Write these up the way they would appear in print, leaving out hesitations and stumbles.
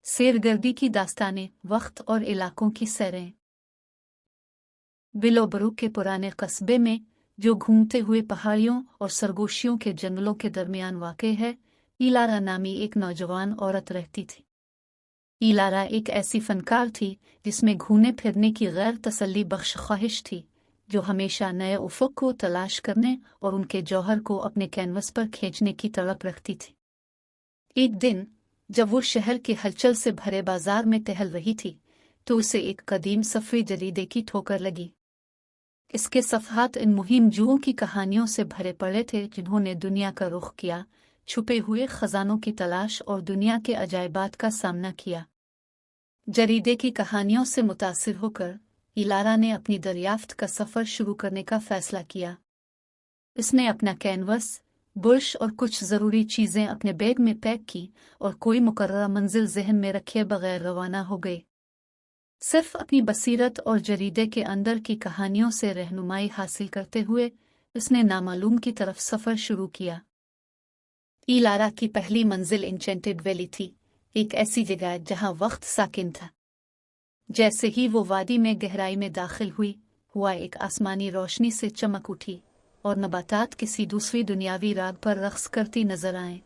सेरगर्दी की दास्तानें, वक्त और इलाकों की सैरें। बिलोबरू के पुराने कस्बे में, जो घूमते हुए पहाड़ियों और सरगोशियों के जंगलों के दरमियान वाक़ है, इलारा नामी एक नौजवान औरत रहती थी। इलारा एक ऐसी फनकार थी जिसमें घूमने फिरने की गैर तसल्ली बख्श ख्वाहिश थी, जो हमेशा नए उफ़ुक़ को तलाश करने और उनके जौहर को अपने कैनवस पर खींचने की तड़प रखती थी। एक दिन जब वो शहर के हलचल से भरे बाजार में टहल रही थी, तो उसे एक कदीम सफ़री जरीदे की ठोकर लगी। इसके सफ़हात इन मुहिम जुओं की कहानियों से भरे पड़े थे जिन्होंने दुनिया का रुख किया, छुपे हुए खजानों की तलाश और दुनिया के अजायबात का सामना किया। जरीदे की कहानियों से मुतासिर होकर इलारा ने अपनी दरियाफ्त का सफ़र शुरू करने का फ़ैसला किया। इसने अपना कैनवस, बुर्श और कुछ ज़रूरी चीज़ें अपने बैग में पैक की और कोई मुकर्रर मंजिल ज़हन में रखे बगैर रवाना हो गई। सिर्फ अपनी बसीरत और जरीदे के अंदर की कहानियों से रहनुमाई हासिल करते हुए उसने नामालूम की तरफ सफ़र शुरू किया। इलारा की पहली मंजिल इंचेंटेड वैली थी, एक ऐसी जगह जहां वक्त साकिन था। जैसे ही वो वादी में गहराई में दाखिल हुई, हुआ एक आसमानी रोशनी से चमक उठी और नबातात किसी दूसरी दुनियावी राग पर रक्स करती नजर आए।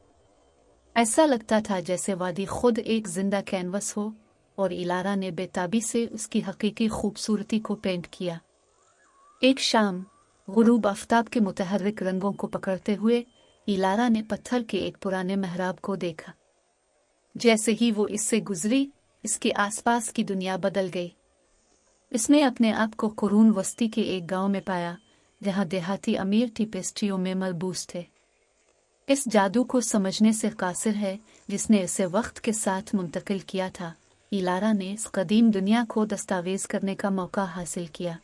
ऐसा लगता था जैसे वादी खुद एक जिंदा कैनवस हो, और इलारा ने बेताबी से उसकी हकीकी खूबसूरती को पेंट किया। एक शाम गुरूब आफ्ताब के मुतहर्रिक रंगों को पकड़ते हुए इलारा ने पत्थर के एक पुराने महराब को देखा। जैसे ही वो इससे गुजरी, इसके आसपास की दुनिया बदल गई। इसने अपने आप को कुरून वस्ती के एक गांव में पाया, जहां देहाती अमीर टिपेस्ट्रियों में मलबूस थे। इस जादू को समझने से कासिर है जिसने इसे वक्त के साथ मुंतकिल किया था। इलारा ने इस कदीम दुनिया को दस्तावेज करने का मौका हासिल किया।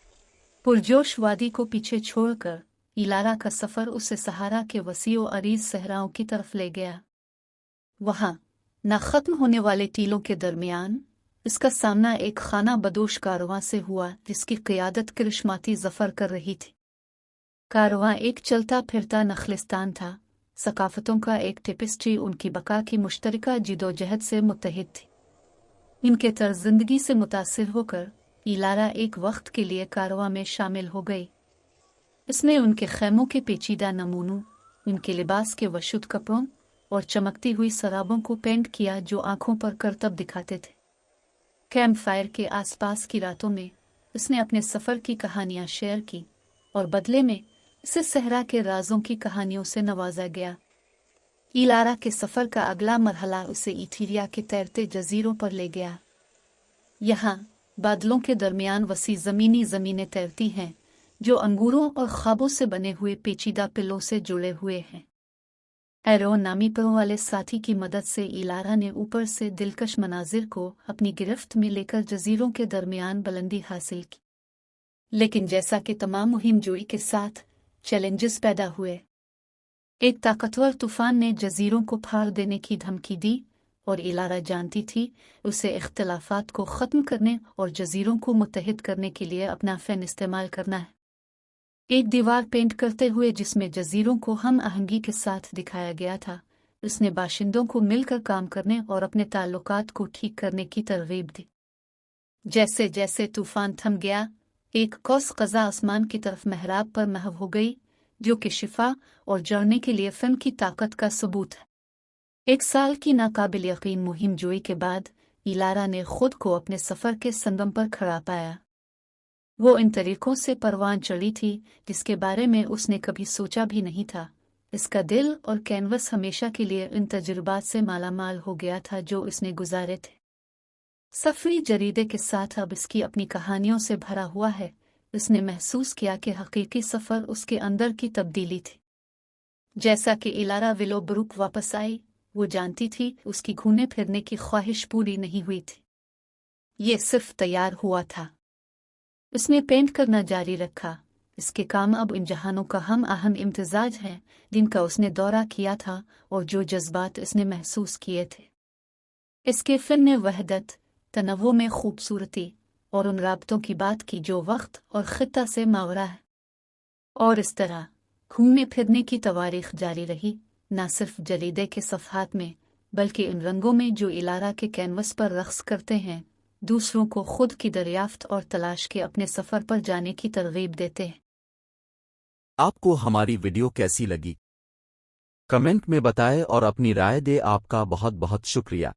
पुरजोश वादी को पीछे छोड़कर इलारा का सफ़र उसे सहारा के वसी और अरीज सहराओं की तरफ ले गया। वहां न ख़त्म होने वाले टीलों के दरमियान इसका सामना एक खाना बदोश कारवां से हुआ, जिसकी क़ियादत करिश्माती ज़फ़र कर रही थी। कारवां एक चलता फिरता नखलिस्तान था, सकाफ़तों का एक टेपेस्ट्री उनकी बका की मुश्तरका जिदोजहद से मुत्तहिद थी। इनके तर्ज़ ज़िंदगी से मुतासिर होकर इलारा एक वक्त के लिए कारवां में शामिल हो गई। इसने उनके खैमों के पेचीदा नमूनों, उनके लिबास के वशुद कपड़ों और चमकती हुई शराबों को पेंट किया जो आंखों पर करतब दिखाते थे। कैंप फायर के आसपास की रातों में उसने अपने सफ़र की कहानियां शेयर की, और बदले में इसे सहरा के राजों की कहानियों से नवाजा गया। इलारा के सफ़र का अगला मरहला उसे इथीरिया के तैरते जजीरों पर ले गया। यहाँ बादलों के दरमियान वसी ज़मीनें तैरती हैं, जो अंगूरों और ख्वाबों से बने हुए पेचीदा पिलों से जुड़े हुए हैं। एरो नामी परों वाले साथी की मदद से इलारा ने ऊपर से दिलकश मनाजिर को अपनी गिरफ्त में लेकर जजीरों के दरमियान बुलंदी हासिल की। लेकिन जैसा कि तमाम मुहिम जोई के साथ चैलेंजेस पैदा हुए। एक ताकतवर तूफान ने जजीरों को फाड़ देने की धमकी दी, और इलारा जानती थी उसे इख्तिलाफात को ख़त्म करने और जजीरों को मुत्तहिद करने के लिए अपना फ़ैन इस्तेमाल करना है। एक दीवार पेंट करते हुए जिसमें जजीरों को हम आहंगी के साथ दिखाया गया था, उसने बाशिंदों को मिलकर काम करने और अपने ताल्लुकात को ठीक करने की तरगीब दी। जैसे जैसे तूफान थम गया, एक कौस क़ज़ा आसमान की तरफ महराब पर महव हो गई, जो कि शिफा और जड़ने के लिए फ़न की ताकत का सबूत है। 1 साल की नाकाबिल यकीन मुहिम जोई के बाद इलारा ने खुद को अपने सफ़र के संगम पर खड़ा पाया। वो इन तरीक़ों से परवान चढ़ी थी जिसके बारे में उसने कभी सोचा भी नहीं था। इसका दिल और कैनवस हमेशा के लिए इन तजुर्बात से मालामाल हो गया था जो इसने गुजारे थे। सफ़री जरीदे के साथ अब इसकी अपनी कहानियों से भरा हुआ है। उसने महसूस किया कि हकीकी सफ़र उसके अंदर की तब्दीली थी। जैसा कि इलारा विलोब्रुक वापस आई, वो जानती थी उसकी घूमने फिरने की ख्वाहिश पूरी नहीं हुई थी। ये सिर्फ तैयार हुआ था। उसने पेंट करना जारी रखा। इसके काम अब इन जहानों का हम आहम इम्तिजाज है जिनका उसने दौरा किया था और जो जज्बात इसने महसूस किए थे। इसके फ़न ने वहदत, तनव्वुर में खूबसूरती और उन राबतों की बात की जो वक्त और ख़ित्ता से मावरा है। और इस तरह घूमने फिरने की तवारीख़ जारी रही, न सिर्फ जरीदे के सफ़हात में بلکہ ان رنگوں میں جو ایلارا کے کینوس پر رقص کرتے ہیں، دوسروں کو خود کی دریافت اور تلاش کے اپنے سفر پر جانے کی ترغیب دیتے ہیں۔ آپ کو ہماری ویڈیو کیسی لگی؟ کمنٹ میں بتائیں اور اپنی رائے دیں۔ آپ کا بہت بہت شکریہ۔